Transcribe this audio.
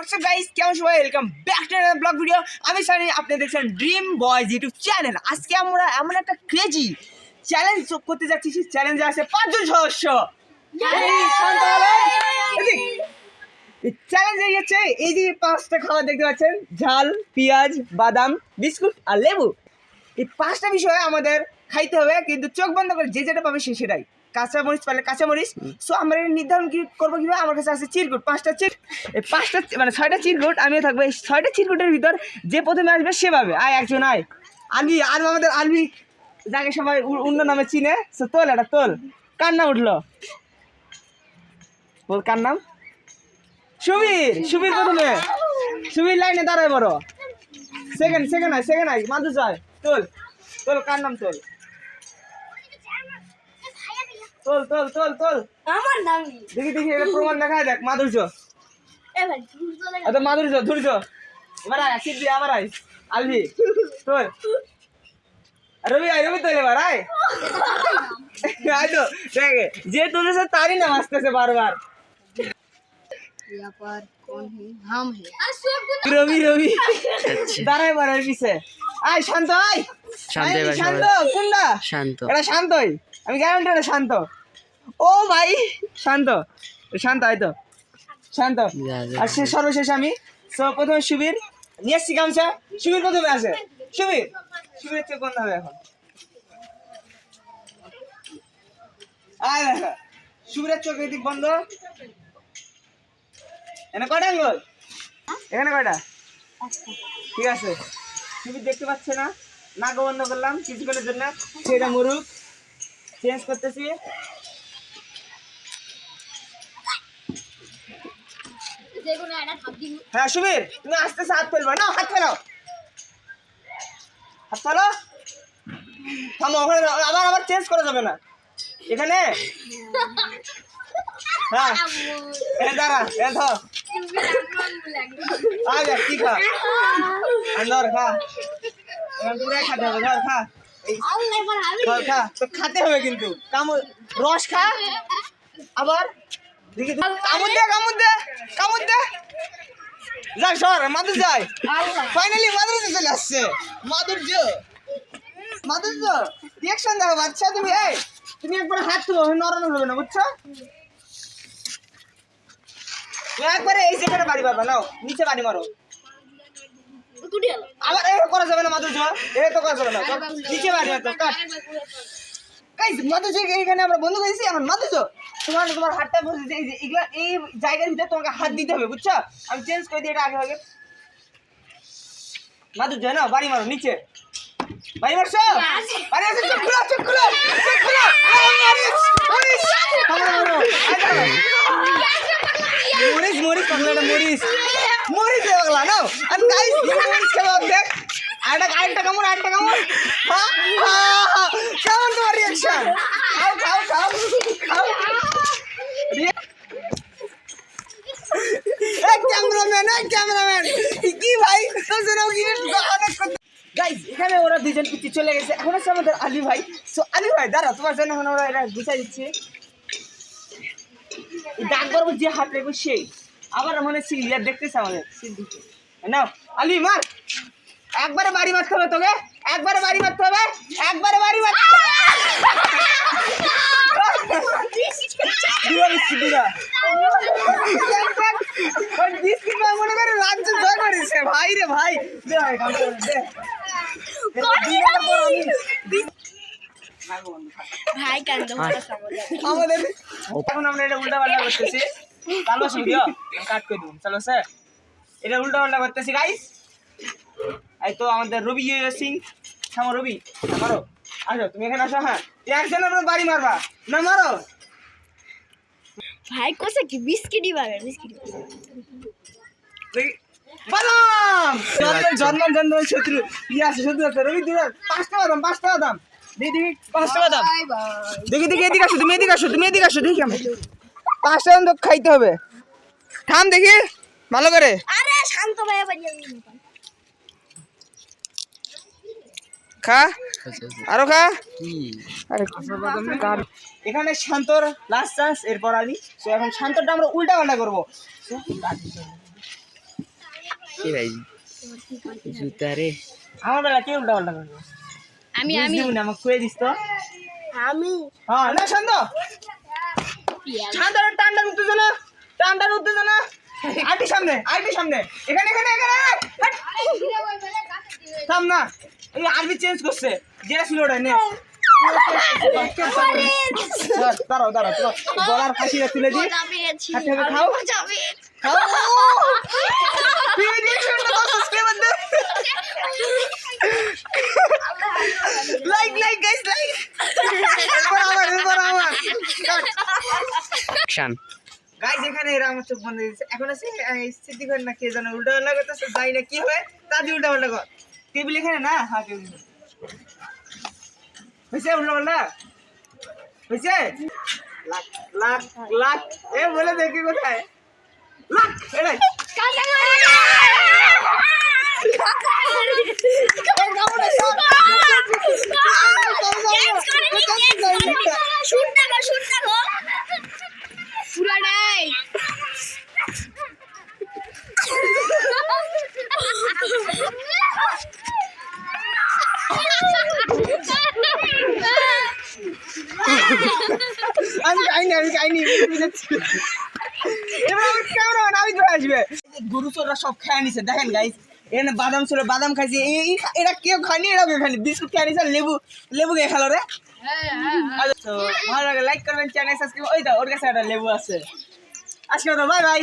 WhatsApp guys, কেমন সবাই? Welcome back to another blog video. আমি সানি, আপনি দেখছেন ড্রিম বয়েজ ইউটিউব চ্যানেল। আজকে আমরা এমন একটা ক্রেজি চ্যালেঞ্জ করতে যাচ্ছি। সেই চ্যালেঞ্জে আছে 5 জন সদস্য। এই চ্যালেঞ্জ হচ্ছে এই যে 5টা খাবার দেখতে পাচ্ছেন, ঝাল, পেঁয়াজ, বাদাম, বিস্কুট আর লেবু। এই 5টা বিষয় আমাদের খাইতে হবে, কিন্তু চোখ বন্ধ করে যে যেটা পাবে সেটাই। কাঁচামরিচ পারলে কাঁচামরিচ। সো আমরা নির্ধারণ কি করবো কিভাবে? আমার কাছে আছে চিরকুট, 5টা এই 5টা মানে 6টা চিরকুট। আমিও থাকবো। এই 6টা চিরকুটের ভিতর যে প্রথমে আসবে সে পাবে। একজন আলবি আর আমাদের আলবি যাকে সবাই অন্য নামে চিনে। সো তোল এটা তোল। কার নাম উঠলো? বল কার নাম? সুবীর প্রথমে। সুবীর লাইনে দাঁড়ায় বড়। সেকেন্ড আয় মাদু যায়। তোল কার নাম? তোল আমার নাম দেখি এটা প্রমাণ দেখা দেখ। মাধুর্য ধৈর্য। এবার আয় সিদ্ধি, আবার আয় আলভি তোল। রবি তোল এবার আয় তো দেখে যে তুলেছে তারই নাম আসতেছে বারবার। রবি দাঁড়ায় বাড়ার পিছে। আয় শান্ত, আয় শান্ত। কোনটা? এটা শান্তই, আমি গ্যারান্টি এটা শান্ত। ও ভাই শান্ত আয় তো শান্ত। আর সর্বশেষ আমি। তো প্রথমে সুবীর নিয়ে এসছি গামছা। সুবীর প্রথমে আছে। সুবীরের চোখ বন্ধ হবে এখন। আয় দেখা সুবীরের চোখ এদিক বন্ধ। এখানে কয়টা আঙ্গুল? এখানে কয়টা? ঠিক আছে। সুবীর দেখতে পাচ্ছে না, নাক বন্ধ করলাম কিছুক্ষণের জন্য। সেটা মুরুখ চেঞ্জ করতেছি। হ্যাঁ সুবীর, তুমি আস্তে হাত ফেলবো না। হাত ফেলো থামো। ওখানে আবার চেঞ্জ করা যাবে না এখানে। হ্যাঁ দাঁড়া ধর। কি খা ধর, খা পুরাই খাতে হবে। ধর খা তো খাতে হবে কিন্তু। রস খা। আবার দেখি কামড় দে। যাই সর মাদুর যায়। ফাইনালি মাদুর চলে আসছে। মাদুর্য রিয়াকশন দেখো বাচ্চা। তুমি একবার হাত তুলো, নরম হবে না বুঝছো? একবারে এই জায়গাটা বাড়ি মারবা, নাও নিচে বাড়ি মারো। আবার করা যাবে না মাদুর্য, তো করা যাবে না। নিচে বাড়ি মারতো মাদুর্য। এখানে আমরা বন্ধ করেছি। এখন মাদুর্য তোমার হাতটা বসেছে এই জায়গার ভিতরে তোমাকে হাত দিতে হবে বুঝছো? আমি চেঞ্জ করে দিই এটা আগে মাদুর্য না বাড়ি মারো নিচে। বাড়ি মারছো? চোখ খুলো। মরিচ পাগলা নাও। আমি গাইস মরিচ খাবো। দেখ আরেকটা কামড়। কেমন তোমার রিয়াকশন? খাও। ক্যামেরাম্যান কি ভাই গাইস, এখানে ওরা দুজন পিছিয়ে চলে গেছে। এখন আছে আমাদের আলী ভাই। সো আলী ভাই দাঁড়া, তোমার জন্য এখন ওরা এটা গুছাই দিচ্ছে। ডাক করবো যে হাত রেখো সেই আবার মনে সিরিয়ার দেখতেছে আমাদের নাও। আলী মার। একবারে বাড়ি মারতে হবে তোকে। একবারে বাড়ি মারতে হবে। মনে করে রাজ্য জয় করেছে ভাই রে ভাই। আমাদের এখন আমরা এটা উল্টা পাল্টা করতেছি। কাট করে দিন চলো স্যার। এটা উল্টা পাল্টা করতেছি গাইস। এই তো আমাদের রবি সিং। থামো রবি, মারো। আসো তুমি এখানে আসো। হ্যাঁ একজন আমরা বাড়ি মারবা না, মারো ভাই। কোসে কি বিস্কিটই বাগে বাদাম। জন্ম শত্রু শত্রু আছে। রবি দিন 5টা বাদাম দেখি 5টা বাদাম দেখি এদিকে আসো। তুমি এদিকে আসো দেখি। আমি 5টা বাদাম তো খাইতে হবে। থাম দেখি ভালো করে। আরে শান্ত ভাই বাড়ি খা আরো খা। এখানে শান্তর লাস্ট চান্স, এরপর আমি। এখন শান্তরটা আমরা উল্টা পাল্টা করবো। কি ভাই জুতা রে আমার বেলা কি উল্টা পাল্টা করবো আমি আমাকে খুঁয়ে দিস তো আমি হ্যাঁ না শান্ত শান্ত টান্ডার উত্তেজনা টান্ডার উত্তেজনা আইটি সামনে এখানে হাট। থাম না এই আরবি চেঞ্জ করছে যেটা ছিল ওটা নে দাঁড়াও গলার ফাঁসিটা তুলে দিই মজা পেয়েছি হাতে হাতে খাও মজা পেয়েছি খাও তুই রিঅ্যাকশনটা দাও সাবস্ক্রাইবার দে লাইক গাইস লাইক এরপর আমার অ্যাকশন গাইস এখানে এরা আমার চোখ বন্ধ দিয়েছে এখন আছে স্থিতি করে না কে জানে উল্টা পাল্টা করতেছে যাই না কি হয় তাদি উল্টা পাল্টা কর টেবিল এখানে না হ্যাঁ টেবিল হয়েছে উল্টা পাল্টা হয়েছে লাখ লাখ লাখ এ বলে দেখি কোথায় লাখ এটাই আমি খাইনি এবার আমার ক্যামেরাম্যান আমি ধরে আসবে গরু চোররা সব খেয়ে নিছে দেখেন গাইস এখানে বাদাম ছিল বাদাম খাইছে এরা কেউ খায়নি এরা কেউ খায়নি বিস্কুট খেয়ে নিছে লেবু খেয়ে খেলো রে তো ভালো লাগে লাইক করবেন চ্যানেল সাবস্ক্রাইব ওই তো ওর কাছে একটা লেবু আছে আজকে তো বাই বাই